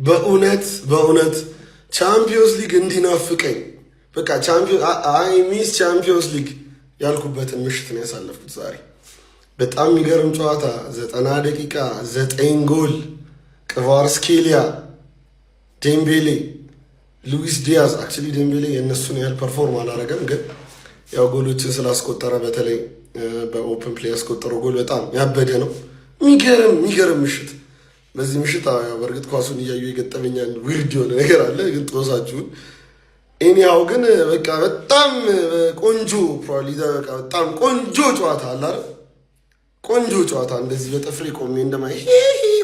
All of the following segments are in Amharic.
በእውነት ቻምፒዮንስ ሊግ እንዲናፍቀኝ በቃ አይ ሚስ ቻምፒዮንስ ሊግ ያልኩበትን ምሽት ነው ያሳለፍኩት ዛሬ። በጣም የሚገርም ጨዋታ 90 ደቂቃ 9 ጎል ክቫራትስኬሊያ፣ ዴምቤሌ፣ ሉዊስ ዲያዝ አክቹሊ ዴምቤሌ የእነሱን ያህል ፐርፎርም አላረገም፣ ግን ያው ጎሎችን ስላስቆጠረ በተለይ በኦፕን ፕሌይ ያስቆጠረው ጎል በጣም ያበደ ነው። የሚገርም ምሽት። በዚህ ምሽት በእርግጥ ኳሱን እያዩ የገጠመኛል ዊርድ የሆነ ነገር አለ፣ ግን ጦሳችሁን ኤኒያው ግን በቃ በጣም ቆንጆ በጣም ቆንጆ ጨዋታ አለ አይደል? ቆንጆ ጨዋታ እንደዚህ በጥፍሬ ቆሜ እንደማይ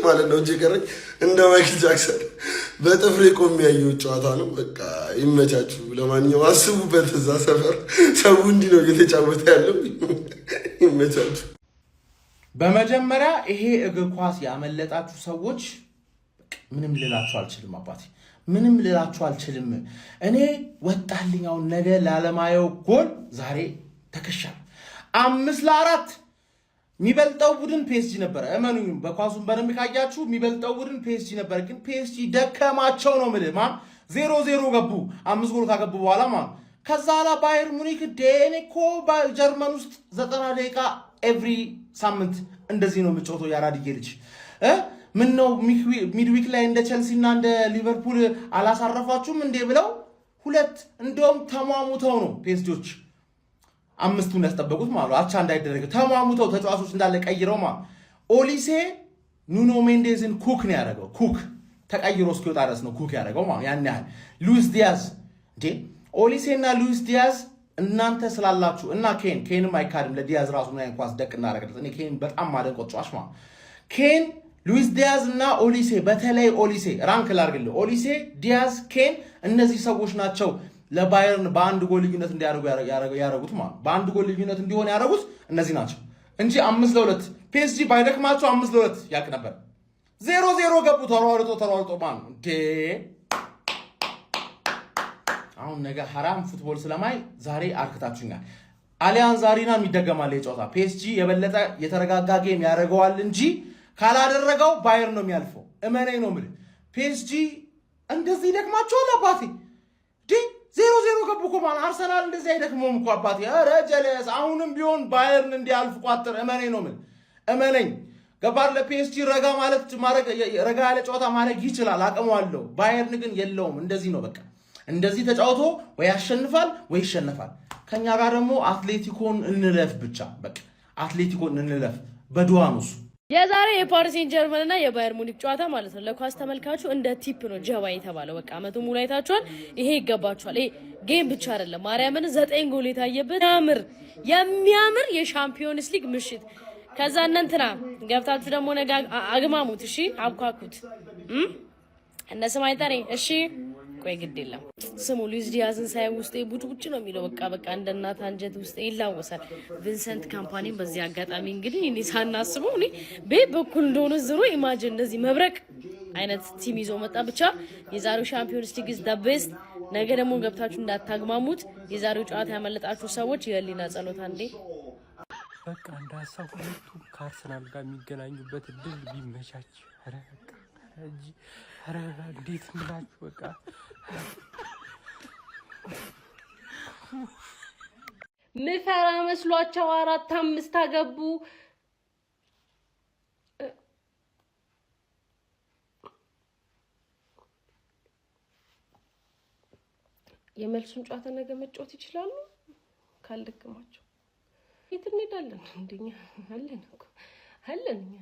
ማለት ነው እንጂ ቀረኝ እንደ ማይክል ጃክሰን በጥፍሬ ቆሜ ያየው ጨዋታ ነው። በቃ ይመቻችሁ። ለማንኛውም አስቡበት፣ እዛ ሰፈር ሰው እንዲህ ነው እየተጫወተ ያለው። ይመቻችሁ። በመጀመሪያ ይሄ እግር ኳስ ያመለጣችሁ ሰዎች ምንም ልላችሁ አልችልም። አባቴ ምንም ልላችሁ አልችልም። እኔ ወጣልኝ አሁን ነገ ላለማየው ጎል ዛሬ ተከሻል። 5-4 የሚበልጠው ቡድን ፒኤስጂ ነበረ። እመኑኝ፣ በኳሱን በደንብ ካያችሁ የሚበልጠው ቡድን ፒኤስጂ ነበረ። ግን ፒኤስጂ ደከማቸው ነው የምልህ። ማን 0-0 ገቡ። 5 ጎል ካገቡ በኋላ ማን ከዛ ላ ባየር ሙኒክ ዴኔኮ በጀርመን ውስጥ 90 ደቂቃ ኤቭሪ ሳምንት እንደዚህ ነው የምትጮተው። ያራድዬ ልጅ ምን ነው ሚድዊክ ላይ እንደ ቸልሲ እና እንደ ሊቨርፑል አላሳረፋችሁም እንዴ ብለው ሁለት እንደውም ተሟሙተው ነው ፒኤስጂዎች 5ቱን ያስጠበቁት ማለት አቻ እንዳይደረግ ተሟሙተው ተጫዋቾች እንዳለ ቀይረው ማለት ኦሊሴ ኑኖ ሜንዴዝን ኩክ ነው ያደረገው። ኩክ ተቀይሮ እስኪወጣ ድረስ ነው ኩክ ያደረገው ማለት ያን ያህል። ሉዊስ ዲያዝ እንዴ ኦሊሴ እና ሉዊስ ዲያዝ እናንተ ስላላችሁ እና ኬንም አይካድም። ለዲያዝ ራሱ ምን አይነት ኳስ ደቅ እናደረገለት። እኔ ኬን በጣም ማደንቆ ተጫዋች ማለት ኬን፣ ሉዊስ ዲያዝ እና ኦሊሴ፣ በተለይ ኦሊሴ ራንክ ላርግልህ። ኦሊሴ፣ ዲያዝ፣ ኬን እነዚህ ሰዎች ናቸው ለባየርን በአንድ ጎል ልዩነት እንዲያደርጉ ያደረጉት ማለት በአንድ ጎል ልዩነት እንዲሆን ያደረጉት እነዚህ ናቸው እንጂ 5-2 ፒኤስጂ ባይደክማቸው 5-2 ያልቅ ነበር። 0-0 ገቡ ተሯርጦ ማለት ነው እንዴ። አሁን ነገ ሐራም ፉትቦል ስለማይ ዛሬ አርክታችሁኛል። አሊያንዝ አሪና የሚደገማል የጨዋታ ፒኤስጂ የበለጠ የተረጋጋ ጌም ያደርገዋል እንጂ ካላደረገው ባየር ነው የሚያልፈው። እመነኝ ነው የምልህ። ፒኤስጂ እንደዚህ ይደክማቸዋል አባቴ። 0-0 ገቡ እኮ ማለት አርሰናል እንደዚህ አይደክመውም እኮ አባቴ። ኧረ ጀለስ አሁንም ቢሆን ባየርን እንዲያልፍ ቋጥር። እመነኝ ነው የምልህ። እመነኝ ገባር ለፒኤስጂ ረጋ ያለ ጨዋታ ማድረግ ይችላል፣ አቅሙ አለው። ባየርን ግን የለውም። እንደዚህ ነው በቃ። እንደዚህ ተጫውቶ ወይ ያሸንፋል ወይ ይሸነፋል። ከኛ ጋር ደግሞ አትሌቲኮን እንለፍ ብቻ በቃ አትሌቲኮን እንለፍ በዱዋኑስ። የዛሬ የፓሪስ ሴን ጀርመን እና የባየር ሙኒክ ጨዋታ ማለት ነው ለኳስ ተመልካቹ እንደ ቲፕ ነው ጀባ የተባለው። በቃ አመቱ ሙሉ አይታችኋል። ይሄ ይገባችኋል። ይሄ ጌም ብቻ አይደለም፣ ማርያምን 9 ጎል የታየበት የሚያምር የሻምፒዮንስ ሊግ ምሽት። ከዛ እንትና ገብታችሁ ደግሞ ነገ አግማሙት። እሺ አብኳኩት እነስማይታኔ እሺ ቆይ ግድ የለም ስሙ። ሉዊስ ዲያዝን ሳይ ውስጤ ቡጭ ነው የሚለው። በቃ እንደ እናት አንጀት ውስጤ ይላወሳል። ቪንሰንት ካምፓኒን በዚህ አጋጣሚ እንግዲህ እኔ ሳናስበው እኔ በኩል እንደሆነ ዝሮ ኢማጂን እንደዚህ መብረቅ አይነት ቲም ይዞ መጣ። ብቻ የዛሬው ሻምፒዮንስ ሊግ ኢዝ ዘ ቤስት። ነገ ደግሞ ገብታችሁ እንዳታግማሙት። የዛሬው ጨዋታ ያመለጣችሁ ሰዎች የህሊና ጸሎት አንዴ በቃ እንዳሳው ሁለቱ ከአርሰናል ጋር የሚገናኙበት እድል ቢመቻች። ኧረ እንዴት ምላችሁ በቃ ምፈራ መስሏቸው 4-5 አገቡ። የመልሱን ጨዋታ ነገ መጫወት ይችላሉ ካልደከማቸው። የት እንሄዳለን? እንደኛ አለን እኮ አለን እኛ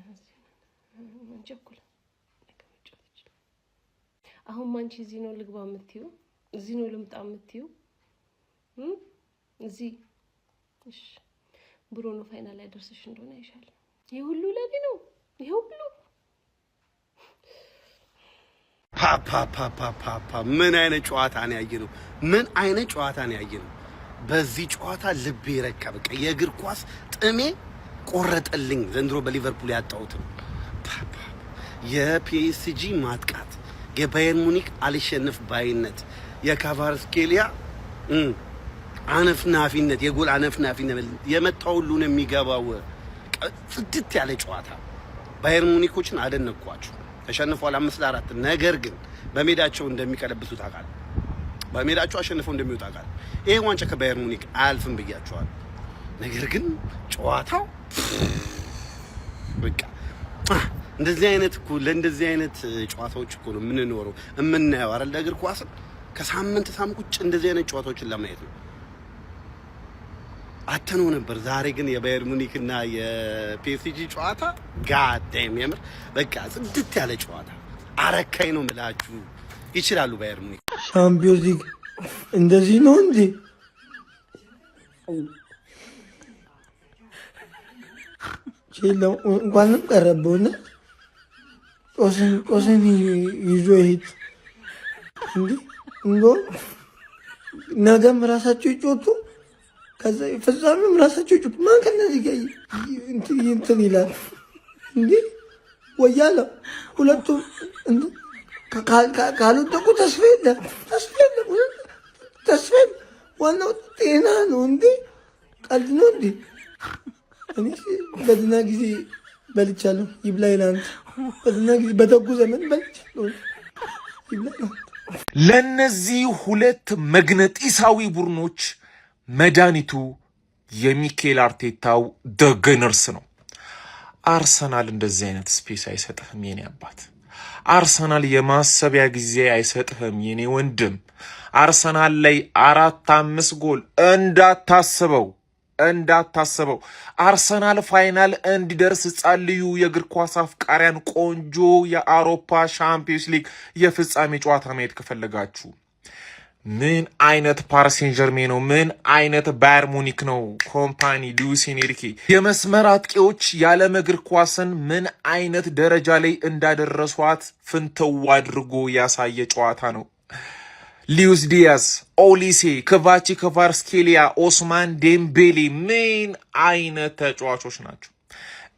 እንጀኩል አሁን ማንቺ እዚህ ነው ልግባ የምትዩ? እዚህ ነው ልምጣ የምትዩ? እዚህ እሺ ብሩኖ ፋይናል ላይ ደርሰሽ እንደሆነ አይሻል። ይሄ ሁሉ ለኔ ነው። ይሄ ሁሉ ምን አይነት ጨዋታ ነው ያየነው? ምን አይነት ጨዋታ ነው ያየነው? በዚህ ጨዋታ ልቤ ረካ። በቃ የእግር ኳስ ጥሜ ቆረጠልኝ። ዘንድሮ በሊቨርፑል ያጣሁት የፒኤስጂ ማጥቃት፣ የባየር ሙኒክ አልሸነፍ ባይነት፣ የክቫራትስኬሊያ አነፍናፊነት፣ የጎል አነፍናፊነት፣ የመጣው ሁሉ ነው የሚገባው ጽድት ያለ ጨዋታ። ባየር ሙኒኮችን አደነኳቸው። ተሸንፏል 5-4 ነገር ግን በሜዳቸው እንደሚቀለብሱት አቃል በሜዳቸው አሸንፈው እንደሚወጣ አቃል ይሄ ዋንጫ ከባየር ሙኒክ አያልፍም ብያቸዋል ነገር ግን ጨዋታው በቃ እንደዚህ አይነት ለእንደዚህ አይነት ጨዋታዎች እኮ ነው የምንኖረው የምናየው አይደል እግር ኳስ ከሳምንት ቁጭ እንደዚህ አይነት ጨዋታዎችን ለማየት ነው አተነው ነበር ዛሬ ግን የባየር ሙኒክና የፒኤስጂ ጨዋታ ጋዳም የምር በቃ ጽድት ያለ ጨዋታ አረካይ ነው ምላችሁ ይችላሉ ባየር ሙኒክ ሻምፒዮንስ ሊግ እንደዚህ ነው እንዴ ቼለው እንኳንም ቀረበውና ጦስን ይዞ ይሄድ እንዴ ነገም ራሳቸው ይጮቱ ከዛ ፍጻሜም ራሳቸው ይጮቱ ማን ከነዚህ ጋር እንትን ይላል እንዴ ወያለ ሁለቱም ካልወደቁ ተስፋ የለም ዋናው ጤና ነው እንዴ ቀልድ ነው እንዴ እኔ በድና ጊዜ በልቻለሁ ይብላኝ ላንተ በድና ጊዜ በደጉ ዘመን በልቻለሁ ይብላኝ ለነዚህ ሁለት መግነጢሳዊ ቡድኖች መድኃኒቱ የሚኬል አርቴታው ደገነርስ ነው አርሰናል እንደዚህ አይነት ስፔስ አይሰጥህም የኔ አባት አርሰናል የማሰቢያ ጊዜ አይሰጥህም የኔ ወንድም አርሰናል ላይ 4-5 ጎል እንዳታስበው አርሰናል ፋይናል እንዲደርስ ጸልዩ የእግር ኳስ አፍቃሪያን ቆንጆ የአውሮፓ ሻምፒዮንስ ሊግ የፍጻሜ ጨዋታ ማየት ከፈለጋችሁ ምን አይነት ፓሪስ ሴን ዠርሜን ነው ምን አይነት ባየር ሙኒክ ነው ኮምፓኒ ሉዊስ ኤንሪኬ የመስመር አጥቂዎች ያለም እግር ኳስን ምን አይነት ደረጃ ላይ እንዳደረሷት ፍንተው አድርጎ ያሳየ ጨዋታ ነው ሉዊስ ዲያዝ ኦሊሴ ክቫቺ ክቫራትስኬሊያ ኦስማን ዴምቤሌ ምን አይነት ተጫዋቾች ናቸው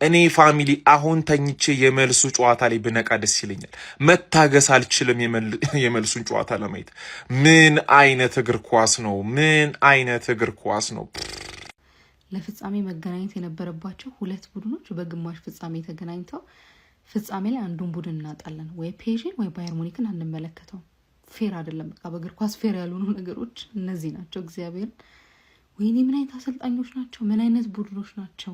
እኔ ፋሚሊ አሁን ተኝቼ የመልሱ ጨዋታ ላይ ብነቃ ደስ ይለኛል መታገስ አልችልም የመልሱን ጨዋታ ለማየት ምን አይነት እግር ኳስ ነው ለፍጻሜ መገናኘት የነበረባቸው ሁለት ቡድኖች በግማሽ ፍጻሜ ተገናኝተው ፍጻሜ ላይ አንዱን ቡድን እናጣለን ወይ ፔዥን ወይ ባየር ሙኒክን አንመለከተው ፌር አይደለም በቃ በእግር ኳስ ፌር ያልሆኑ ነገሮች እነዚህ ናቸው እግዚአብሔር ወይኔ ምን አይነት አሰልጣኞች ናቸው ምን አይነት ቡድኖች ናቸው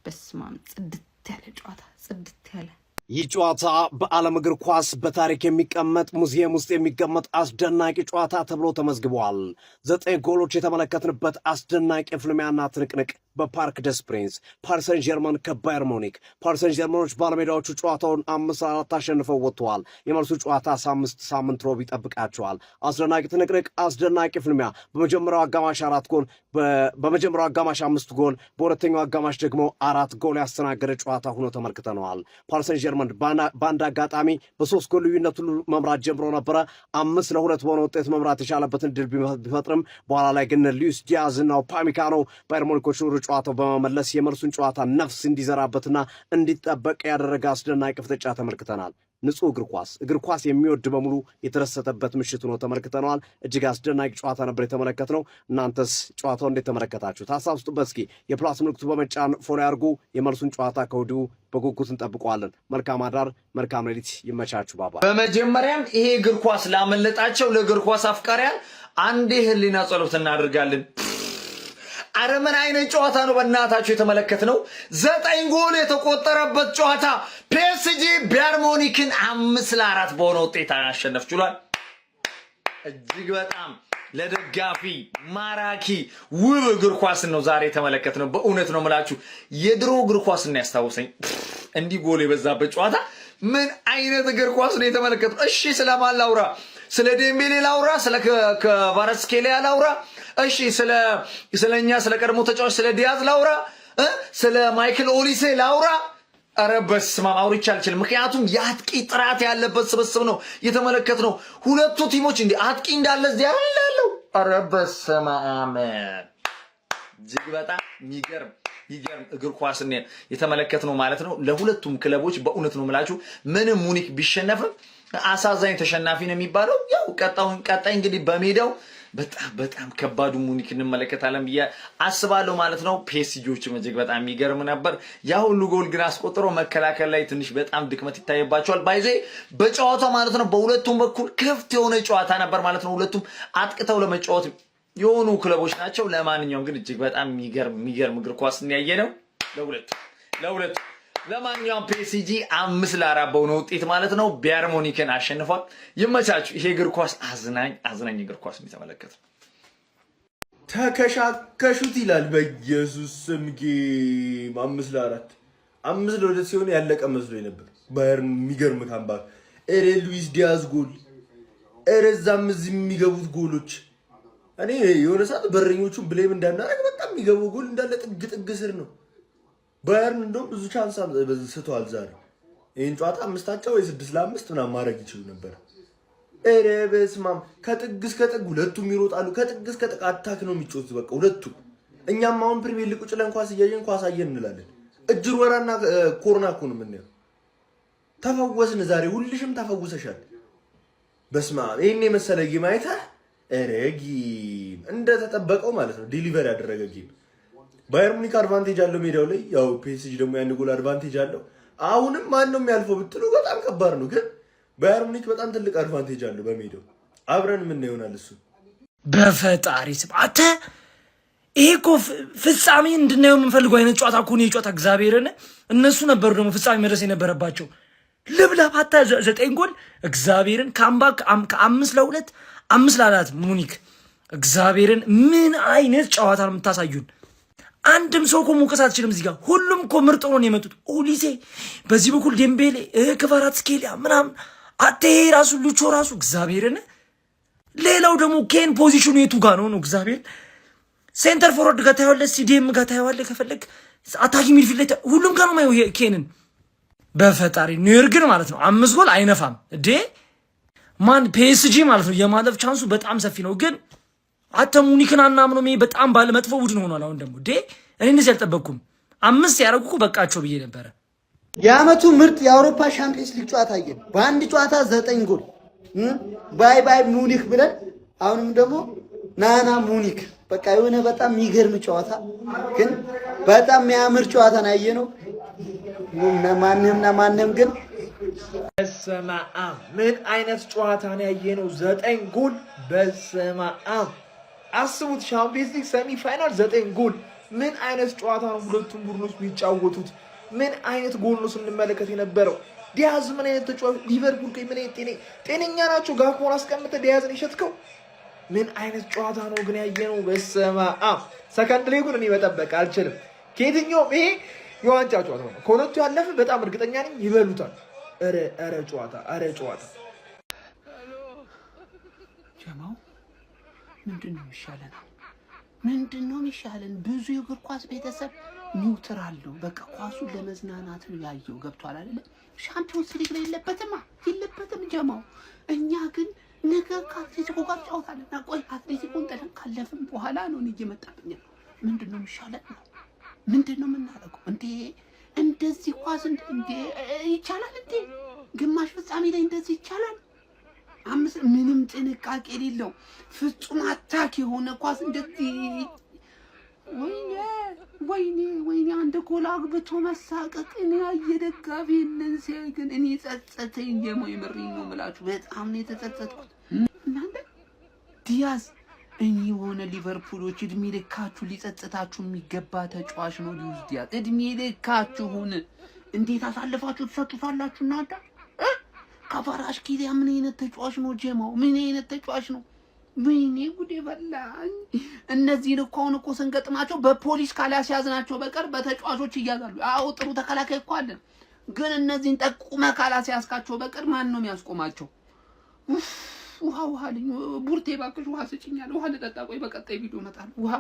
በስማም ጽድት ያለ ጨዋታ ጽድት ያለ ይህ ጨዋታ በዓለም እግር ኳስ በታሪክ የሚቀመጥ ሙዚየም ውስጥ የሚቀመጥ አስደናቂ ጨዋታ ተብሎ ተመዝግቧል 9 ጎሎች የተመለከትንበት አስደናቂ ፍልሚያና ትንቅንቅ በፓርክ ደስ ፕሪንስ ፓሪስ ሰን ዠርመን ከባየር ሙኒክ ፓሪስ ሰን ዠርመኖች ባለሜዳዎቹ ጨዋታውን 5-4 አሸንፈው ወጥተዋል የመልሱ ጨዋታ ሳምንት ሮብ ይጠብቃቸዋል አስደናቂ ትንቅንቅ አስደናቂ ፍልሚያ በመጀመሪያው አጋማሽ 4 ጎል በመጀመሪያው አጋማሽ 5 ጎል በሁለተኛው አጋማሽ ደግሞ 4 ጎል ያስተናገደ ጨዋታ ሆኖ ተመልክተነዋል ፓሪስ ሰን ዠርመን ባንድ አጋጣሚ በ3 ጎል ልዩነት ሁሉ መምራት ጀምሮ ነበረ 5-2 በሆነ ውጤት መምራት የቻለበትን ድል ቢፈጥርም በኋላ ላይ ግን ሉዊስ ዲያዝ እና ኡፓሜካኖ ባየር ሙኒኮች ጨዋታው በመመለስ የመልሱን ጨዋታ ነፍስ እንዲዘራበትና እንዲጠበቅ ያደረገ አስደናቂ ፍጥጫ ተመልክተናል ንጹህ እግር ኳስ የሚወድ በሙሉ የተረሰተበት ምሽት ነው ተመልክተናል እጅግ አስደናቂ ጨዋታ ነበር የተመለከትነው እናንተስ ጨዋታው እንዴት ተመለከታችሁት ሐሳብ ስጡበት እስኪ የፕላስ ምልክቱ በመጫን ፎሎ ያርጉ የመልሱን ጨዋታ ከወዲሁ በጉጉት እንጠብቀዋለን መልካም አዳር መልካም ሌሊት ይመቻችሁ ባባ በመጀመሪያም ይሄ እግር ኳስ ላመለጣቸው ለእግር ኳስ አፍቃሪያን አንዴ ህሊና ጸሎት እናደርጋለን አረመን አይነት ጨዋታ ነው በእናታችሁ የተመለከትነው 9 ጎል የተቆጠረበት ጨዋታ ፒኤስጂ ባየር ሙኒክን 5-4 በሆነ ውጤት አሸነፍ ችሏል እጅግ በጣም ለደጋፊ ማራኪ ውብ እግር ኳስ ነው ዛሬ የተመለከትነው በእውነት ነው ማለት የድሮ እግር ኳስ ነው ያስታውሰኝ እንዲህ ጎል የበዛበት ጨዋታ ምን አይነት እግር ኳስ ነው የተመለከትነው እሺ ስለማን ላውራ ስለ ዴምቤሌ ላውራ ስለ ክቫራትስኬሊያ ላውራ እሺ ስለኛ ስለ ቀድሞ ተጫዋች ስለ ዲያዝ ላውራ ስለ ማይክል ኦሊሴ ላውራ ኧረ በስመ አብ አውርቼ አልችልም ምክንያቱም የአጥቂ ጥራት ያለበት ስብስብ ነው የተመለከትነው ሁለቱ ቲሞች እንዴ አጥቂ እንዳለ እዚህ ያለው ኧረ በስመ አብ እጅግ በጣም የሚገርም እግር ኳስ ነው የተመለከትነው ማለት ነው ለሁለቱም ክለቦች በእውነት ነው የምላችሁ ምንም ሙኒክ ቢሸነፍም አሳዛኝ ተሸናፊ ነው የሚባለው። ያው ቀጣይ እንግዲህ በሜዳው በጣም ከባዱ ሙኒክ እንመለከታለን ብዬ አስባለሁ ማለት ነው። ፒኤስጂዎችም እጅግ በጣም የሚገርም ነበር። ያ ሁሉ ጎል ግን አስቆጥረው መከላከል ላይ ትንሽ በጣም ድክመት ይታየባቸዋል። ባይዜ በጨዋታው ማለት ነው በሁለቱም በኩል ክፍት የሆነ ጨዋታ ነበር ማለት ነው። ሁለቱም አጥቅተው ለመጫወት የሆኑ ክለቦች ናቸው። ለማንኛውም ግን እጅግ በጣም የሚገርም እግር ኳስ ያየ ነው ለሁለቱ። ለማንኛውም ፒኤስጂ 5-4 በሆነ ውጤት ማለት ነው ባየር ሙኒክን አሸንፏል። ይመቻችሁ። ይሄ እግር ኳስ አዝናኝ እግር ኳስ የሚተመለከት ተከሻከሹት ይላል። በኢየሱስ ስም ጌም 5-4 5-2 ሲሆን ያለቀ መስሎ ነበር። ባየርን የሚገርም ካምባክ ኤሬ ሉዊስ ዲያዝ ጎል ኤረዛም እዚህ የሚገቡት ጎሎች እኔ የሆነ ሰዓት በረኞቹን ብሌም እንዳናረግ በጣም የሚገቡ ጎል እንዳለ ጥግ ስር ነው። ባየርን እንደውም ብዙ ቻንስ ስተዋል ዛሬ። ይሄን ጨዋታ 5-5 ወይ 6-5 ምናምን ማድረግ ይችሉ ነበር። ኧረ በስመ አብ ከጥግ እስከ ጥግ ሁለቱም ይሮጣሉ። ከጥግ እስከ ጥግ አታክ ነው የሚጮቱት በቃ ሁለቱም። እኛም አሁን ፕሪሚየር ሊግ ቁጭ ብለን ኳስ እያየን ኳስ አየን እንላለን። እጅር ወራና ኮርና እኮ ነው የምናየው። ተፈወስን ዛሬ። ሁልሽም ተፈውሰሻል። በስመ አብ ይሄን የመሰለ ጌም አይተህ ኧረ ጌም እንደተጠበቀው ማለት ነው ዲሊቨር ያደረገ ጌም። ባየር ሙኒክ አድቫንቴጅ አለው ሜዳው ላይ። ያው ፒኤስጂ ደግሞ ያን ጎል አድቫንቴጅ አለው። አሁንም ማን ነው የሚያልፈው ብትሉ በጣም ከባድ ነው። ግን ባየር ሙኒክ በጣም ትልቅ አድቫንቴጅ አለው በሜዳው። አብረን ምን ይሆናል እሱ በፈጣሪ ስም አተ ይሄ እኮ ፍጻሜ እንድናየው የምንፈልገው አይነት ጨዋታ እኮ ነው የጨዋታ እግዚአብሔርን። እነሱ ነበሩ ደግሞ ፍጻሜ መድረስ የነበረባቸው። ልብላብ አታ 9 ጎል እግዚአብሔርን ካምባክ ከ5-2 5-4 ሙኒክ እግዚአብሔርን። ምን አይነት ጨዋታ ነው የምታሳዩን? አንድም ሰው እኮ መውቀስ አትችልም እዚህ ጋር። ሁሉም እኮ ምርጥ ሆነው የመጡት ኦሊሴ፣ በዚህ በኩል ዴምቤሌ፣ ክቫራትስኬሊያ ምናምን አቴ ራሱ ሉቾ ራሱ እግዚአብሔርን። ሌላው ደግሞ ኬን ፖዚሽኑ የቱ ጋር ነው እግዚአብሔር። ሴንተር ፎርወርድ ጋር ታየዋለህ፣ ሲዲኤም ጋር ታየዋለህ፣ ከፈለግ አታኪ ሚድፊልድ ሁሉም ጋር ነው ማየው ኬንን። በፈጣሪ ኒውዮርክ ግን ማለት ነው 5 ጎል አይነፋም እንዴ ማን ፒኤስጂ ማለት ነው የማለፍ ቻንሱ በጣም ሰፊ ነው። ግን አተ ሙኒክን አናምነው በጣም ባለ መጥፎ ቡድን ሆኗል። አሁን ደግሞ እኔ እንደዚህ አልጠበቅኩም። 5 ያደረጉ በቃቸው ብዬ ነበረ። የአመቱ ምርጥ የአውሮፓ ሻምፒየንስ ሊግ ጨዋታ አየን። በአንድ ጨዋታ 9 ጎል ባይ ባይ ሙኒክ ብለን አሁንም ደግሞ ናና ሙኒክ በቃ የሆነ በጣም የሚገርም ጨዋታ ግን በጣም የሚያምር ጨዋታ ነው ያየነው። ማንም ግን በስመ አብ ምን አይነት ጨዋታ ነው ያየነው? 9 ጎል በስመ አብ አስቡት። ሻምፒየንስ ሊግ ሰሚ ፋይናል 9 ጎል። ምን አይነት ጨዋታ ነው ሁለቱም ቡድኖች የሚጫወቱት? ምን አይነት ጎል ነው ስንመለከት የነበረው? ዲያዝ ምን አይነት ተጫዋች፣ ሊቨርፑል ምን አይነት ጤነኛ ናቸው? ጋክፖን አስቀምጠ ዲያዝን ይሸትከው። ምን አይነት ጨዋታ ነው ግን ያየነው? በስመ አብ ሰከንድ ሌጉን እኔ መጠበቅ አልችልም ከየትኛውም። ይሄ የዋንጫ ጨዋታ ነው። ከሁለቱ ያለፈ በጣም እርግጠኛ ነኝ ይበሉታል። ኧረ ጨዋታ ጀማው ምንድነው የሚሻለን? ብዙ የእግር ኳስ ቤተሰብ ኒውትራል ነው። በቃ ኳሱን ለመዝናናት ነው ያየው። ገብቷል አይደለ? ሻምፒዮንስ ሊግ ላይ የለበትም ጀማው። እኛ ግን ነገ ከአትሌቲኮ ጋር ጨዋታለና ቆይ አትሌቲኮን ጥለን ካለፍን በኋላ ነው እየመጣብኝ ነው። ምንድነው የሚሻለን ነው? ምንድነው የምናደርገው እንዴ? እንደዚህ ኳስ እንዴ ይቻላል እንዴ? ግማሽ ፍጻሜ ላይ እንደዚህ ይቻላል? ምንም ጥንቃቄ የሌለው ፍጹም አታክ የሆነ ኳስ እንደዚህ ወይኔ አንድ ጎል አግብቶ መሳቀቅ። እኔ የደጋፊንን ሲያይ ግን እኔ ጸጸተኝ። የምሬን ነው የምላችሁ፣ በጣም ነው የተጸጸትኩት። እናንተ ዲያዝ እኔ የሆነ ሊቨርፑሎች እድሜ ልካችሁ ሊጸጽታችሁ የሚገባ ተጫዋች ነው ሉዊስ ዲያዝ። እድሜ ልካችሁን እንዴት አሳልፋችሁ ትሰጡታላችሁ እናንተ? ክቫራትስኬሊያ ምን አይነት ተጫዋች ነው? ጀማው ምን አይነት ተጫዋች ነው? ወይኔ ጉዴ በላኝ። እነዚህን እኮ አሁን እኮ ስንገጥማቸው በፖሊስ ካላስያዝናቸው በቀር በተጫዋቾች እያዛሉ። አዎ ጥሩ ተከላካይ እኮ አለን፣ ግን እነዚህን ጠቁመ ካላስያዝካቸው በቀር ማን ነው የሚያስቆማቸው? ውሃ ልኝ ቡርቴ ባክሽ ውሃ ስጭኛል። ውሃ ልጠጣ። ቆይ በቀጣይ ቪዲዮ እመጣለሁ። ውሃ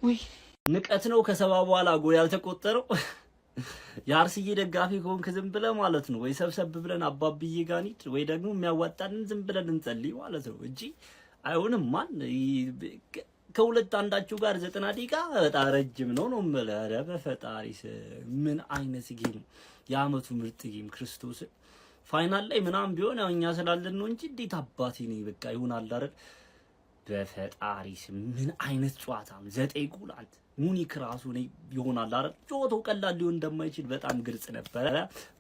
ወይ ንቀት ነው ከሰባ በኋላ ጎል ያልተቆጠረው። የአርሲዬ ደጋፊ ከሆንክ ዝም ብለህ ማለት ነው ወይ ሰብሰብ ብለን አባብዬ ጋር እንሂድ ወይ ደግሞ የሚያዋጣንን ዝም ብለን እንጸልይ ማለት ነው እንጂ አይሆንም። ማን ከሁለት አንዳችሁ ጋር 90 ደቂቃ በጣም ረጅም ነው የምልህ። ኧረ በፈጣሪ ምን አይነት ጌም! የአመቱ ምርጥ ጌም ክርስቶስ ፋይናል ላይ ምናምን ቢሆን ያው እኛ ስላለን ነው እንጂ እንዴት አባቴ ነው በቃ ይሆናል አይደል? በፈጣሪስ ምን አይነት ጨዋታ ነው! 9 ጎል አንተ ሙኒክ ራሱ ነው ይሆናል አይደል? ጨዋታው ቀላል ሊሆን እንደማይችል በጣም ግልጽ ነበር።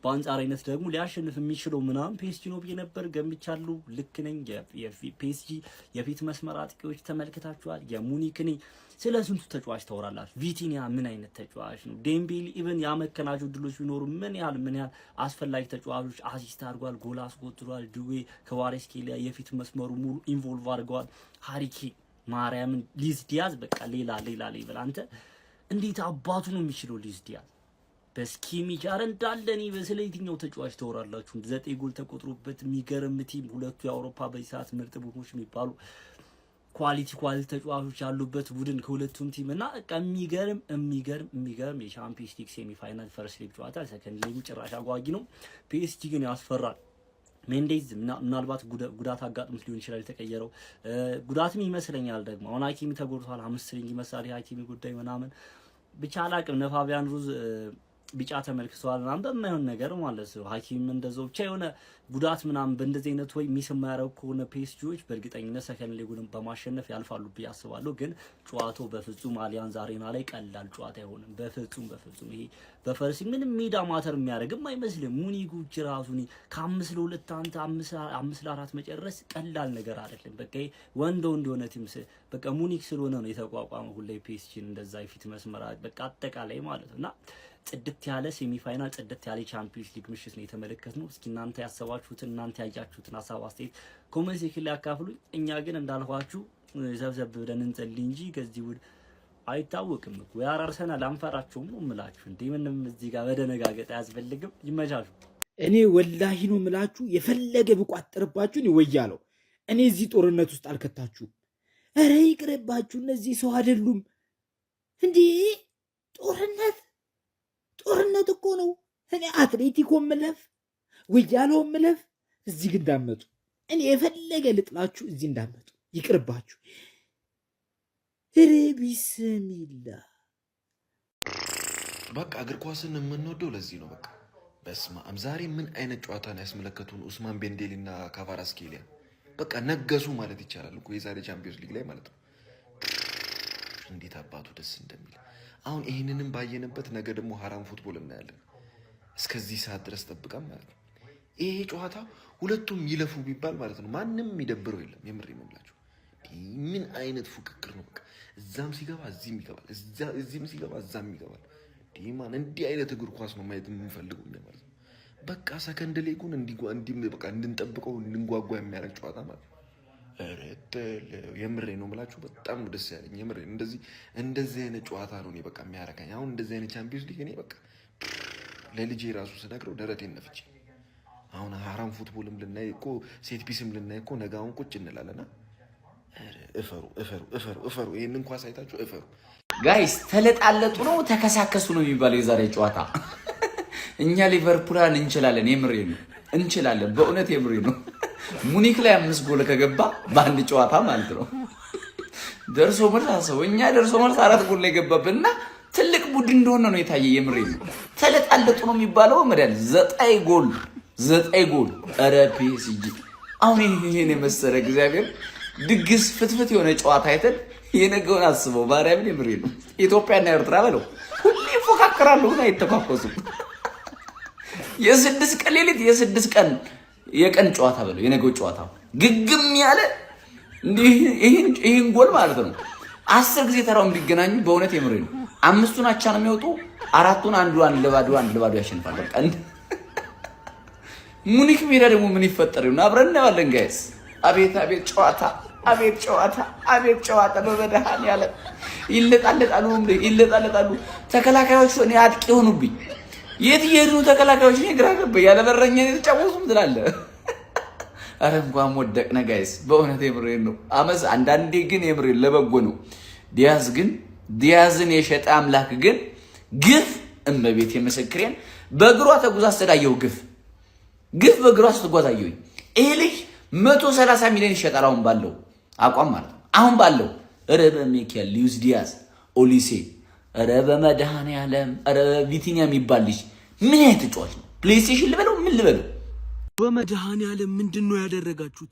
በአንጻራዊነት ደግሞ ሊያሸንፍ የሚችለው ምናምን ፒኤስጂ ነው ብዬ ነበር ገምቻለሁ። ልክ ነኝ። የፒኤስጂ የፊት መስመር አጥቂዎች ተመልክታችኋል። የሙኒክ ነኝ። ስለ ስንቱ ተጫዋች ታወራላችሁ? ቪቲኒያ ምን አይነት ተጫዋች ነው? ዴምቤሊ ኢቭን ያመከናቸው ድሎች ቢኖሩ ምን ያህል አስፈላጊ ተጫዋቾች አሲስት አድርጓል፣ ጎል አስቆጥሯል። ድዌ ከቫራትስኬሊያ የፊት መስመሩ ሙሉ ኢንቮልቭ አድርገዋል። ሃሪኬ ማርያምን ሉዊስ ዲያዝ በቃ ሌላ ይበል። አንተ እንዴት አባቱ ነው የሚችለው ሉዊስ ዲያዝ በስኪሚች አረ እንዳለኔ በስለ የትኛው ተጫዋች ተወራላችሁ? 9 ጎል ተቆጥሮበት የሚገርም ቲም፣ ሁለቱ የአውሮፓ በሰዓት ምርጥ ቡድኖች የሚባሉ ኳሊቲ ተጫዋቾች ያሉበት ቡድን ከሁለቱም ቲም እና በቃ የሚገርም የቻምፒየንስ ሊግ ሴሚ ፋይናል ፈርስት ሊግ ጨዋታ። ሰከንድ ሊጉ ጭራሽ አጓጊ ነው። ፒኤስጂ ግን ያስፈራል። ሜንዴዝ ምናልባት ጉዳት አጋጥሞት ሊሆን ይችላል የተቀየረው ጉዳትም ይመስለኛል። ደግሞ አሁን ሀኪሚ ተጎድቷል። 5 ሊንግ መሳሪ ሀኪሚ ጉዳይ ምናምን ብቻ አላቅም። ነፋቢያን ሩዝ ቢጫ ተመልክቷል ምናምን በማይሆን ነገር ማለት ነው። ሀኪም እንደዛው ብቻ የሆነ ጉዳት ምናምን በእንደዚህ አይነት ወይ ሚስ የማያደርጉ ከሆነ ፒኤስጂዎች በእርግጠኝነት ሰከንድ ሊጉን በማሸነፍ ያልፋሉ ብዬ አስባለሁ። ግን ጨዋታው በፍጹም አሊያንዝ አሬና ላይ ቀላል ጨዋታ አይሆንም። በፍጹም ይሄ በፈርሲ ምንም ሜዳ ማተር የሚያደርግም አይመስልም። ሙኒጉች ራሱ ከ5-2 አንተ 5-4 መጨረስ ቀላል ነገር አይደለም። በቃ ወንዶ እንደሆነ ቲም በቃ ሙኒክ ስለሆነ ነው የተቋቋመው ሁሌ ፒኤስጂን እንደዛ የፊት መስመራ በቃ አጠቃላይ ማለት ነውና ጽድት ያለ ሴሚ ፋይናል ጽድት ያለ ቻምፒየንስ ሊግ ምሽት ነው የተመለከትነው። እስኪ እናንተ ያሰባችሁትን እናንተ ያያችሁትን ሀሳብ አስተያየት ኮሜንት ሴክሽን ላይ አካፍሉኝ። እኛ ግን እንዳልኳችሁ ዘብዘብ ብለን እንጸልይ እንጂ ከዚህ ውድ አይታወቅም እኮ ያራርሰናል። አንፈራቸውም ነው የምላችሁ። እንዴ ምንም እዚህ ጋር መደነጋገጥ አያስፈልግም። ይመቻችሁ። እኔ ወላሂ ነው የምላችሁ። የፈለገ ብቋጥርባችሁን ይወያለው እኔ እዚህ ጦርነት ውስጥ አልከታችሁም። ኧረ ይቅርባችሁ። እነዚህ ሰው አይደሉም እንዴ! ጦርነት እኮ ነው። እኔ አትሌቲኮ ምለፍ ወያለው ምለፍ እዚህ ግን እንዳመጡ እኔ የፈለገ ልጥላችሁ እዚህ እንዳመጡ ይቅርባችሁ። ቢስሚላ በቃ እግር ኳስን የምንወደው ለዚህ ነው። በቃ በስመ አብ ዛሬ ምን አይነት ጨዋታ ነው ያስመለከቱን ኡስማን ቤንዴሊና ካቫራትስኬሊያ። በቃ ነገሱ ማለት ይቻላል እኮ የዛሬ ቻምፒዮንስ ሊግ ላይ ማለት ነው። እንዴት አባቱ ደስ እንደሚል አሁን ይህንንም ባየንበት ነገ ደግሞ ሀራም ፉትቦል እናያለን። እስከዚህ ሰዓት ድረስ ጠብቀን ማለት ነው። ይሄ ጨዋታ ሁለቱም ይለፉ ቢባል ማለት ነው ማንም የሚደብረው የለም። የምር ይመምላችሁ ምን አይነት ፉክክር ነው! በቃ እዛም ሲገባ እዚህም ይገባል፣ እዚህም ሲገባ እዛም ይገባል። ዲማን እንዲህ አይነት እግር ኳስ ነው ማየት የምንፈልገው ማለት ነው። በቃ ሰከንድ ሊጉን በቃ እንድንጠብቀው እንድንጓጓ የሚያደርግ ጨዋታ ማለት ነው። የምሬ ነው የምላችሁ። በጣም ደስ ያለኝ የምሬ እንደዚህ አይነት ጨዋታ ነው እኔ በቃ የሚያረካኝ። አሁን እንደዚህ አይነት ቻምፒዮንስ ሊግ እኔ በቃ ለልጄ ራሱ ስነግረው ደረቴን ነፍቼ አሁን ሀራም ፉትቦልም ልናይ እኮ ሴት ፒስም ልናይ እኮ ነገ አሁን ቁጭ እንላለና እፈሩ ይሄንን ኳስ አይታችሁ እፈሩ። ጋይስ ተለጣለጡ ነው ተከሳከሱ ነው የሚባለው የዛሬ ጨዋታ። እኛ ሊቨርፑልን እንችላለን። የምሬ ነው እንችላለን። በእውነት የምሬ ነው። ሙኒክ ላይ 5 ጎል ከገባ በአንድ ጨዋታ ማለት ነው። ደርሶ መልስ እኛ ደርሶ መልስ 4 ጎል ላይ ገባብንና ትልቅ ቡድን እንደሆነ ነው የታየ። የምሬ ነው ተለጣለጡ ነው የሚባለው። መዳል 9 ጎል ኧረ ፒኤስጂ አሁን ይሄን የመሰለ እግዚአብሔር ድግስ ፍትፍት የሆነ ጨዋታ አይተን የነገውን አስበው። ማርያምን የምሬ ነው። ኢትዮጵያና ኤርትራ በለው ሁሌ ይፎካከራሉ እና አይተኳኮሱም። የ6 ቀን ሌሊት የ6 ቀን የቀን ጨዋታ በለው የነገው ጨዋታ ግግም ያለ ይሄን ጎል ማለት ነው 10 ጊዜ ተራው እንዲገናኙ በእውነት የምሬ ነው 5ቱን አቻ ነው የሚወጡ 4ቱን አንድ ለባዶ ያሸንፋል። በቃ ሙኒክ ሜዳ ደግሞ ምን ይፈጠር ይሆን አብረን እናያለን ጋይስ። አቤት ጨዋታ በመድሃን ያለ ይለጣለጣሉ ተከላካዮቹ። እኔ አጥቂ ሆኑብኝ። የት ይሄዱ ተከላካዮች? እኔ ግራ ገባኝ። ያለ በረኛ የተጫወቱም ትላለህ። አረ እንኳን ወደቅነ ጋይስ። በእውነት የምሬን ነው። አንዳንዴ ግን የምሬን ለበጎ ነው። ዲያዝን የሸጠ አምላክ ግን ግፍ እመቤት የመሰክሬን በእግሯ ተጉዛ አስተዳየው ግፍ በእግሯ ስትጓዛየው ይሄ ልጅ 130 ሚሊዮን ይሸጣል። አሁን ባለው አቋም ማለት ነው። አሁን ባለው ረበ ሚካኤል ሉዊስ ዲያዝ ኦሊሴ ረበ መድኃኔዓለም ረበ ቪቲኒያ የሚባል ልጅ ምን አይነት ተጫዋች ነው? ፕሌይስቴሽን ልበለው ምን ልበለው? በመድኃኔዓለም ምንድነው ያደረጋችሁት?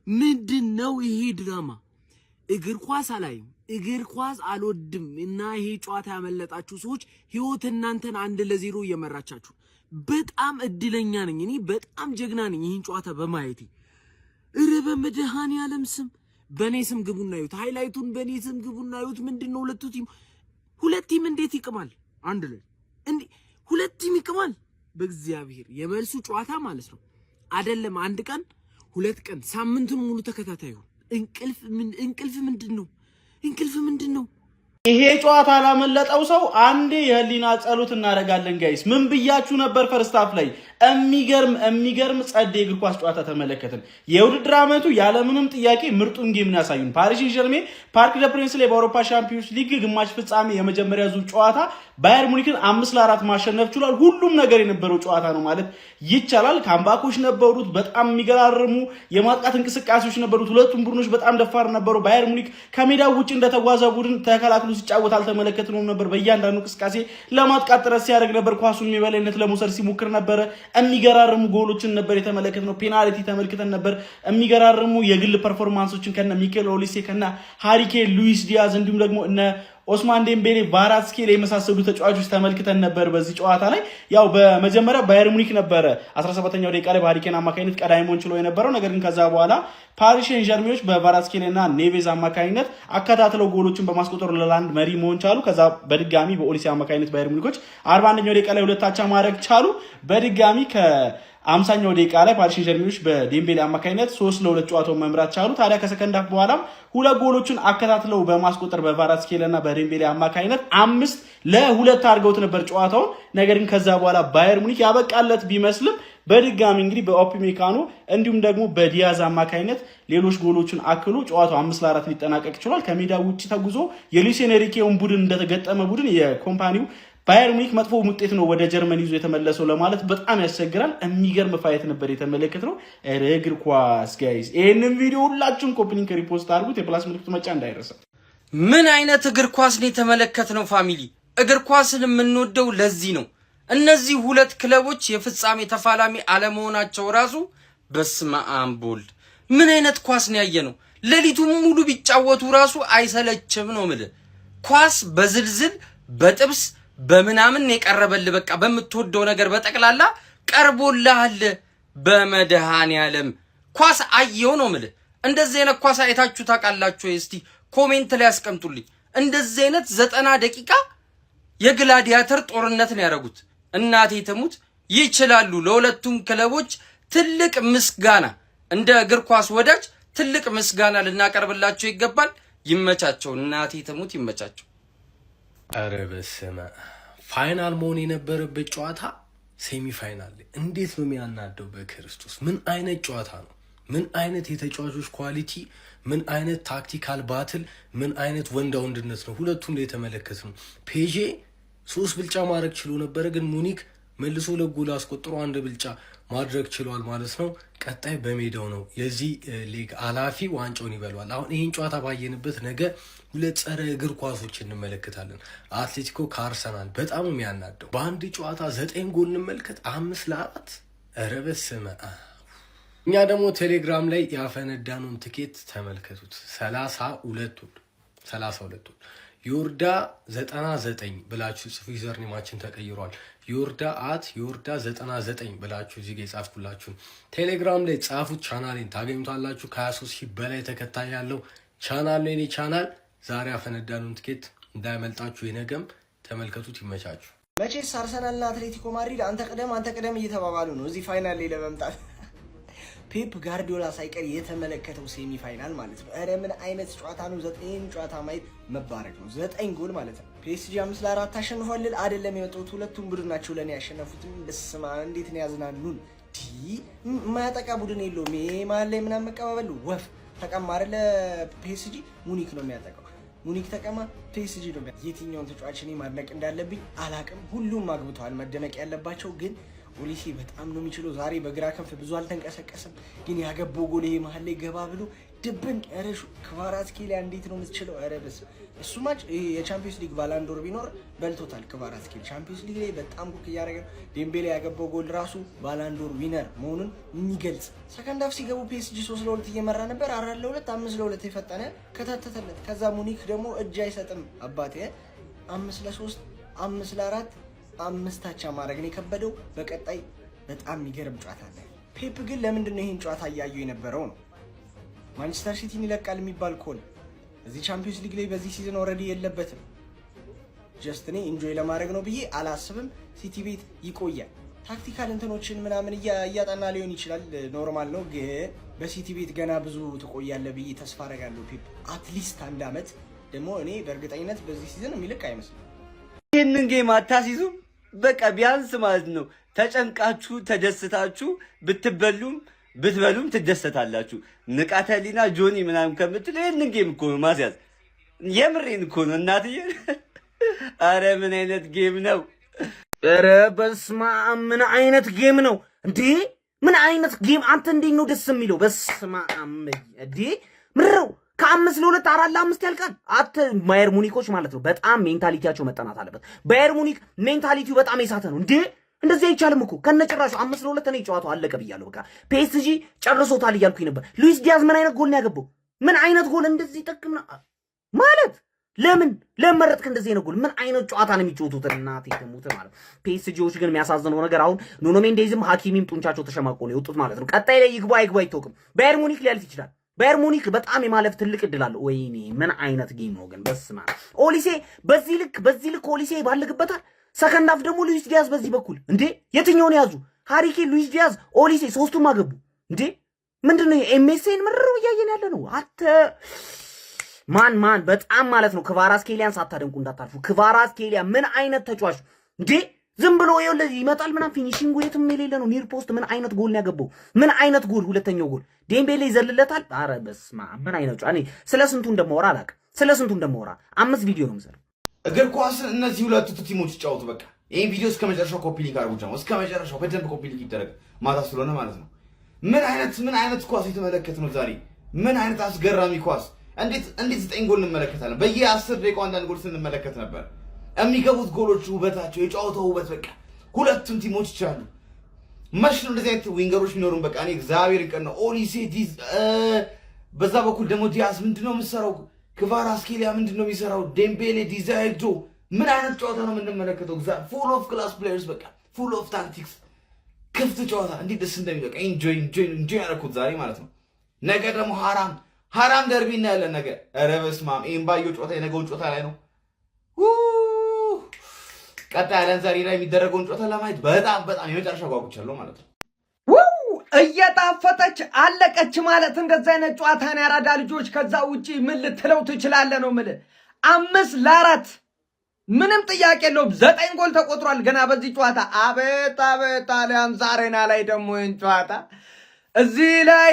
ምንድነው ይሄ ድራማ? እግር ኳስ አላይም፣ እግር ኳስ አልወድም እና ይሄ ጨዋታ ያመለጣችሁ ሰዎች ህይወት እናንተን 1-0 እየመራቻችሁ። በጣም እድለኛ ነኝ እኔ፣ በጣም ጀግና ነኝ ይህን ጨዋታ በማየቴ። እረ በመድኃኔዓለም ስም በኔ ስም ግቡና ይዩት፣ ሃይላይቱን በኔ ስም ግቡና ይዩት። ምንድነው ሁለት ቲም እንዴት ይቅማል? አንድ ላይ እንዴ ሁለት ቲም ይቅማል? በእግዚአብሔር የመልሱ ጨዋታ ማለት ነው አይደለም። አንድ ቀን 2 ቀን ሳምንቱን ሙሉ ተከታታዩ እንቅልፍ ምንድነው? ይሄ ጨዋታ ላመለጠው ሰው አንዴ የህሊና ጸሎት እናደርጋለን ጋይስ። ምን ብያችሁ ነበር? ፈርስት ሃፍ ላይ የሚገርም ጸዴ እግር ኳስ ጨዋታ ተመለከትን። የውድድር ዓመቱ ያለምንም ጥያቄ ምርጡን ጌም ያሳዩን ፓሪስ ሴን ዠርሜን ፓርክ ደ ፕሪንስ ላይ በአውሮፓ ሻምፒዮንስ ሊግ ግማሽ ፍጻሜ የመጀመሪያ ዙር ጨዋታ ባየር ሙኒክን 5-4 ማሸነፍ ችሏል። ሁሉም ነገር የነበረው ጨዋታ ነው ማለት ይቻላል። ካምባኮች ነበሩት፣ በጣም የሚገራርሙ የማጥቃት እንቅስቃሴዎች ነበሩት። ሁለቱም ቡድኖች በጣም ደፋር ነበሩ። ባየር ሙኒክ ከሜዳው ውጭ እንደተጓዘ ቡድን ተከላክሎ ሲጫወት አልተመለከትነውም ነበር። በእያንዳንዱ እንቅስቃሴ ለማጥቃት ጥረት ሲያደርግ ነበር። ኳሱን የበላይነት ለመውሰድ ሲሞክር ነበር። የሚገራርሙ ጎሎችን ነበር የተመለከትነው። ፔናልቲ ተመልክተን ነበር። የሚገራርሙ የግል ፐርፎርማንሶችን ከነ ሚኬል ኦሊሴ ከነ ሃሪኬን፣ ሉዊስ ዲያዝ እንዲሁም ደግሞ እነ ኦስማን ዴምቤሌ ቫራትስኬሊ የመሳሰሉ ተጫዋቾች ተመልክተን ነበር በዚህ ጨዋታ ላይ። ያው በመጀመሪያ ባየር ሙኒክ ነበረ 17ኛው ደቂቃ ላይ በሃሪኬን አማካኝነት ቀዳሚ መሆን ችሎ የነበረው። ነገር ግን ከዛ በኋላ ፓሪስ ሴን ዠርሜኖች በቫራትስኬሊ እና ኔቬዝ አማካኝነት አከታትለው ጎሎችን በማስቆጠር ለላንድ መሪ መሆን ቻሉ። ከዛ በድጋሚ በኦሊሴ አማካኝነት ባየር ሙኒኮች 41ኛው ደቂቃ ላይ 2-2 ማድረግ ቻሉ። በድጋሚ 50ኛው ደቂቃ ላይ ፓሪስ ሴን ዠርሜኖች በዴምቤሌ አማካኝነት 3-2 ጨዋታውን መምራት ቻሉ። ታዲያ ከሰከንድ ሃፍ በኋላም 2 ጎሎችን አከታትለው በማስቆጠር በቫራትስኬሊ እና በዴምቤሌ አማካኝነት 5-2 አድርገውት ነበር ጨዋታውን። ነገር ግን ከዛ በኋላ ባየር ሙኒክ ያበቃለት ቢመስልም በድጋሚ እንግዲህ በኦፕሜካኖ እንዲሁም ደግሞ በዲያዝ አማካኝነት ሌሎች ጎሎችን አክሎ ጨዋታው 5-4 ሊጠናቀቅ ችሏል። ከሜዳ ውጪ ተጉዞ የሉዊስ ኤንሪኬውን ቡድን እንደተገጠመ ቡድን የኮምፓኒው ባየር ሙኒክ መጥፎ ውጤት ነው ወደ ጀርመን ይዞ የተመለሰው ለማለት በጣም ያስቸግራል። የሚገርም ፋይት ነበር የተመለከትነው። እግር ኳስ ጋይስ፣ ይሄንን ቪዲዮ ሁላችሁም ኮፒ ሊንክ ሪፖስት አድርጉት። የፕላስ ምልክቱ መጫ እንዳይረሳ። ምን አይነት እግር ኳስ ነው የተመለከትነው ፋሚሊ? እግር ኳስን የምንወደው ለዚህ ነው። እነዚህ ሁለት ክለቦች የፍጻሜ ተፋላሚ አለመሆናቸው ራሱ በስመ አብ ወልድ ምን አይነት ኳስ ነው ያየነው? ሌሊቱን ሙሉ ቢጫወቱ ራሱ አይሰለችም ነው የምልህ። ኳስ በዝልዝል በጥብስ በምናምን የቀረበል በቃ በምትወደው ነገር በጠቅላላ ቀርቦልሃል። በመድኃኔዓለም ኳስ አየው ነው የምልህ። እንደዚህ አይነት ኳስ አይታችሁ ታውቃላችሁ? እስቲ ኮሜንት ላይ አስቀምጡልኝ። እንደዚህ አይነት 90 ደቂቃ የግላዲያተር ጦርነት ነው ያደረጉት። እናቴ ተሙት ይችላሉ። ለሁለቱም ክለቦች ትልቅ ምስጋና እንደ እግር ኳስ ወዳጅ ትልቅ ምስጋና ልናቀርብላቸው ይገባል። ይመቻቸው። እናቴ ተሙት ይመቻቸው። አረ በስመ ፋይናል መሆን የነበረበት ጨዋታ ሴሚ ፋይናል እንዴት ነው የሚያናደው? በክርስቶስ ምን አይነት ጨዋታ ነው? ምን አይነት የተጫዋቾች ኳሊቲ፣ ምን አይነት ታክቲካል ባትል፣ ምን አይነት ወንዳ ወንድነት ነው ሁለቱም ላይ የተመለከትነው። ፔዤ 3 ብልጫ ማድረግ ችሎ ነበረ፣ ግን ሙኒክ መልሶ ለጎል አስቆጥሮ 1 ብልጫ ማድረግ ችሏል ማለት ነው። ቀጣይ በሜዳው ነው የዚህ ሊግ አላፊ ዋንጫውን ይበሏል። አሁን ይህን ጨዋታ ባየንበት ነገ 2 ጸረ እግር ኳሶች እንመለከታለን። አትሌቲኮ ከአርሰናል በጣም የሚያናደው በአንድ ጨዋታ 9 ጎል እንመልከት 5-4። ኧረ በስመ አብ። እኛ ደግሞ ቴሌግራም ላይ ያፈነዳነውን ትኬት ተመልከቱት። 32 ዮርዳ 99 ብላችሁ ጽፉ። ዩዘርኔማችን ተቀይሯል። ዮርዳ 99 ብላችሁ እዚህ ጋር የጻፍኩላችሁ ቴሌግራም ላይ ጻፉት። ቻናሌን ታገኙታላችሁ። ከ23,000 በላይ ተከታይ ያለው ቻናል ነው የኔ ቻናል። ዛሬ ያፈነዳነውን ትኬት እንዳይመልጣችሁ፣ የነገም ተመልከቱት። ይመቻችሁ። መቼስ አርሰናልና አትሌቲኮ ማድሪድ አንተ ቅደም እየተባባሉ ነው እዚህ ፋይናል ላይ ለመምጣት። ፔፕ ጋርዲዮላ ሳይቀር የተመለከተው ሴሚ ፋይናል ማለት ነው። ኧረ ምን አይነት ጨዋታ ነው! 9 ጨዋታ ማየት መባረክ ነው። 9 ጎል ማለት ነው። ፒኤስጂ 5-4 አሸንፏል አይደለም የመጡት ሁለቱም ቡድን ናቸው ለኔ ያሸነፉትም። በስማ እንዴት ነው ያዝናኑን! የማያጠቃ ቡድን የለውም። ይሄ መሀል ላይ ምናምን መቀባበል ወፍ ተቀማ አይደለ? ፒኤስጂ ሙኒክ ነው የሚያጠቃው። ሙኒክ ተቀማ፣ ፒኤስጂ ነው። የትኛውን ተጫዋች እኔ ማድነቅ እንዳለብኝ አላቅም። ሁሉም አግብተዋል። መደነቅ ያለባቸው ግን ኦሊሴ በጣም ነው የሚችለው። ዛሬ በግራ ክንፍ ብዙ አልተንቀሳቀሰም፣ ግን ያገባው ጎል ይሄ መሀል ላይ ገባ ብሎ ድብን ረሹ ክቫራትስኬሊያ እንዴት ነው የምትችለው? ኧረ በስመ እሱ ማች የቻምፒየንስ ሊግ ባላንዶር ቢኖር በልቶታል። ክቫራትስኬሊያ ቻምፒየንስ ሊግ ላይ በጣም ኩክ እያደረገ ነው። ዴምቤሌ ያገባው ጎል ራሱ ባላንዶር ዊነር መሆኑን የሚገልጽ። ሰከንድ ሃፍ ሲገቡ ፒኤስጂ 3-2 እየመራ ነበር። 4-2 5-2 የፈጠነ ከተተተለት። ከዛ ሙኒክ ደግሞ እጅ አይሰጥም አባቴ 5-3 5-4 5 አቻ ማድረግ ነው የከበደው። በቀጣይ በጣም የሚገርም ጨዋታ አለ። ፔፕ ግን ለምንድን ነው ይሄን ጨዋታ እያየው የነበረው ነው? ማንቸስተር ሲቲን ይለቃል የሚባል ኮል እዚህ ቻምፒየንስ ሊግ ላይ በዚህ ሲዝን ኦልሬዲ የለበትም። ጀስት እኔ ኢንጆይ ለማድረግ ነው ብዬ አላስብም። ሲቲ ቤት ይቆያል። ታክቲካል እንትኖችን ምናምን እያጠና ሊሆን ይችላል፣ ኖርማል ነው። ግን በሲቲ ቤት ገና ብዙ ትቆያለህ ብዬ ተስፋ አደርጋለሁ። ፔፕ አትሊስት 1 ዓመት ደግሞ እኔ በእርግጠኝነት በዚህ ሲዝን የሚለቅ አይመስልም። ይህንን ጌም አታሲዙም። በቃ ቢያንስ ማለት ነው ተጨንቃችሁ ተደስታችሁ ብትበሉም ትደሰታላችሁ። ንቃተ ህሊና ጆኒ ምናምን ከምትል ይህንን ጌም እኮ ነው ማስያዝ። የምሬን እኮ ነው እናትዬ። አረ ምን አይነት ጌም ነው? ኧረ በስመ አብ ምን አይነት ጌም ነው እንዴ? ምን አይነት ጌም! አንተ እንዴት ነው ደስ የሚለው? በስመ አብ እንዴ! ምረው ከ5-2 4-5 ያልቃል። አት ባየር ሙኒኮች ማለት ነው በጣም ሜንታሊቲያቸው መጠናት አለበት። ባየር ሙኒክ ሜንታሊቲው በጣም የሳተ ነው እንዴ! እንደዚህ አይቻልም እኮ ከነጭራሹ 5-2 ነው ጨዋታው አለቀ ብያለሁ። በቃ ፒኤስጂ ጨርሶታል እያልኩኝ ነበር። ሉዊስ ዲያዝ ምን አይነት ጎል ነው ያገባው? ምን አይነት ጎል! እንደዚህ ጠቅም ማለት ለምን መረጥክ? እንደዚህ ነው ጎል። ምን አይነት ጨዋታ ነው የሚጫወቱት? እናቴ ደሙት ማለት ፒኤስጂዎች ግን የሚያሳዝነው ነገር አሁን ኑኖ ሜንዴዝም ሀኪሚም ጡንቻቸው ተሸማቆ ነው የወጡት ማለት ነው። ቀጣይ ላይ ይግባ አይታወቅም። ባየር ሙኒክ ሊያልፍ ይችላል። ባየር ሙኒክ በጣም የማለፍ ትልቅ እድል አለው። ወይኔ ምን አይነት ጌም ነው ግን! በስማ ኦሊሴ በዚህ ልክ ኦሊሴ ባልግበታል። ሰከንድ ሃፍ ደግሞ ሉዊስ ዲያዝ በዚህ በኩል እንዴ! የትኛውን ያዙ? ሃሪኬን፣ ሉዊስ ዲያዝ፣ ኦሊሴ ሶስቱም አገቡ እንዴ! ምንድነው ኤምኤስኤን ምርር እያየን ያለ ነው። አተ ማን በጣም ማለት ነው ክቫራትስኬሊያን ሳታደንቁ እንዳታልፉ። ክቫራትስኬሊያ ምን አይነት ተጫዋች እንዴ! ዝም ብሎ ይመጣል ምናምን ፊኒሺንግ የትም የሌለ ነው። ኒር ፖስት ምን አይነት ጎል ነው ያገባው? ምን አይነት ጎል! ሁለተኛው ጎል ዴምቤሌ ይዘልለታል። አረ በስማ ምን አይነት እኔ ስለ ስንቱ እንደማወራ አላውቅም። ስለ ስንቱ እንደማወራ 5 ቪዲዮ ነው የምሰራው። እግር ኳስ እነዚህ ሁለቱ ቲሞች ይጫወቱ። በቃ ይሄን ቪዲዮ እስከ መጨረሻው ኮፒ ሊንክ አድርጉ። ጃማ እስከ መጨረሻው በደንብ ኮፒ ሊንክ ይደረግ፣ ማታ ስለሆነ ማለት ነው። ምን አይነት ኳስ የተመለከት ነው ዛሬ! ምን አይነት አስገራሚ ኳስ! እንዴት 9 ጎል እንመለከታለን። በየ10 ደቂቃው አንዳንድ ጎል ስንመለከት ነበር። የሚገቡት ጎሎቹ ውበታቸው፣ የጨዋታው ውበት በቃ ሁለቱም ቲሞች ይቻሉ። መሽ ነው እንደዚህ አይነት ዊንገሮች ቢኖሩም በቃ እኔ እግዚአብሔር ይቀር ነው። ኦሊሴ ዲዝ በዛ በኩል ደግሞ ዲያስ ምንድነው የምትሰራው? ክቫራትስኬሊያ ምንድነው የሚሰራው? ዴምቤሌ ዲዛይዶ ምን አይነት ጨዋታ ነው የምንመለከተው? ፉል ኦፍ ክላስ ፕሌየርስ በቃ ፉል ኦፍ ታክቲክስ፣ ክፍት ጨዋታ እንዴት ደስ እንደሚበቃ ኢንጆይ ያደረኩት ዛሬ ማለት ነው። ነገ ደግሞ ሀራም ደርቢ እናያለን ነገ። ኧረ በስመ አብ ይሄን ባየው ጨዋታ የነገውን ጨዋታ ላይ ነው ቀጣይ ያለን ዛሬ ላይ የሚደረገውን ጨዋታ ለማየት በጣም የመጨረሻ ጓጉቻለሁ ማለት ነው። እየጣፈጠች አለቀች ማለት እንደዚህ አይነት ጨዋታ ነው ያራዳ ልጆች። ከዛ ውጪ ምን ልትለው ትችላለህ ነው የምልህ። 5-4 ምንም ጥያቄ የለውም። 9 ጎል ተቆጥሯል ገና በዚህ ጨዋታ። አቤት ጣሊያን ዛሬና ላይ ደግሞ ይህን ጨዋታ እዚህ ላይ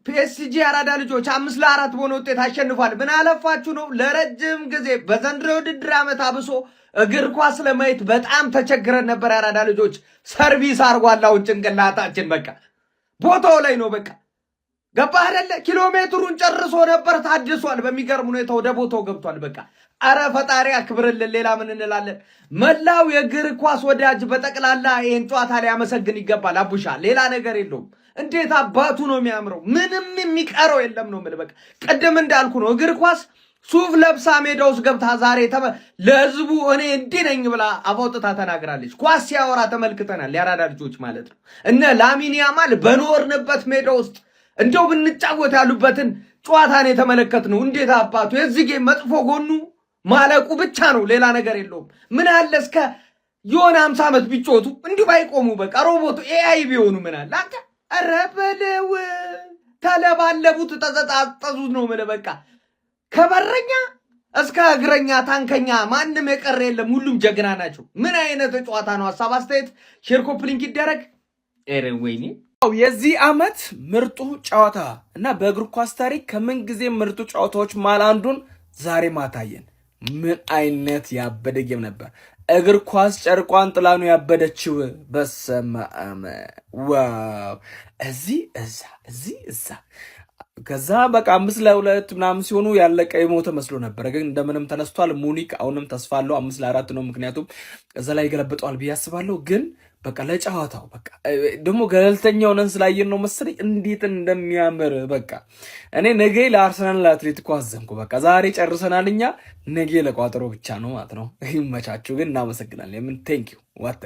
ፒኤስጂ ያራዳ ልጆች 5-4 በሆነ ውጤት አሸንፏል። ምን አለፋችሁ ነው ለረጅም ጊዜ በዘንድሮ ውድድር ዓመት አብሶ እግር ኳስ ለማየት በጣም ተቸግረን ነበር። ያራዳ ልጆች ሰርቪስ አርጓል። አሁን ጭንቅላታችን በቃ ቦታው ላይ ነው። በቃ ገባህ አይደለ? ኪሎ ሜትሩን ጨርሶ ነበር፣ ታድሷል። በሚገርም ሁኔታ ወደ ቦታው ገብቷል። በቃ አረ ፈጣሪ አክብርልን። ሌላ ምን እንላለን? መላው የእግር ኳስ ወዳጅ በጠቅላላ ይህን ጨዋታ ሊያመሰግን ይገባል። አቡሻ ሌላ ነገር የለውም። እንዴት አባቱ ነው የሚያምረው! ምንም የሚቀረው የለም ነው የምልህ። በቃ ቅድም እንዳልኩ ነው እግር ኳስ ሱፍ ለብሳ ሜዳ ውስጥ ገብታ ዛሬ ለህዝቡ እኔ እንዲህ ነኝ ብላ አፋውጥታ ተናግራለች። ኳስ ሲያወራ ተመልክተናል። ያራዳ ልጆች ማለት ነው። እነ ላሚን ያማል በኖርንበት ሜዳ ውስጥ እንደው ብንጫወት ያሉበትን ጨዋታን የተመለከትነው። እንዴት አባቱ የዚህ ጌም መጥፎ ጎኑ ማለቁ ብቻ ነው፣ ሌላ ነገር የለውም። ምን አለ እስከ የሆነ 50 ዓመት ቢጫወቱ እንዲሁ ባይቆሙ፣ በቃ ሮቦቱ ኤአይ ቢሆኑ ምን አለ አንተ። ኧረ በለው ተለባለቡት፣ ተዘጣጠዙት ነው የምልህ። በቃ ከበረኛ እስከ እግረኛ ታንከኛ ማንም የቀረ የለም። ሁሉም ጀግና ናቸው። ምን አይነት ጨዋታ ነው? ሀሳብ አስተያየት ሼር ኮፕሊንክ ይደረግ። ኤረን ወይኔ የዚህ ዓመት ምርጡ ጨዋታ እና በእግር ኳስ ታሪክ ከምን ጊዜ ምርጡ ጨዋታዎች መሃል አንዱን ዛሬ ማታየን። ምን አይነት ያበደ ጌም ነበር! እግር ኳስ ጨርቋን ጥላ ነው ያበደችው። በስመ አብ ዋው! እዚህ እዛ ከዛ በቃ 5-2 ምናምን ሲሆኑ ያለቀ የሞተ መስሎ ነበረ፣ ግን እንደምንም ተነስቷል። ሙኒክ አሁንም ተስፋ አለው 5-4 ነው፣ ምክንያቱም እዛ ላይ ገለብጠዋል ብዬ አስባለሁ። ግን በቃ ለጨዋታው በቃ ደግሞ ገለልተኛ ሆነን ስላየን ነው መሰለኝ እንዴት እንደሚያምር በቃ እኔ ነገ ለአርሰናል ለአትሌቲኮ አዘንኩ። በቃ ዛሬ ጨርሰናል እኛ፣ ነገ ለቋጠሮ ብቻ ነው ማለት ነው። ይመቻችሁ ግን እናመሰግናለን። ቴንክ ዩ ዋት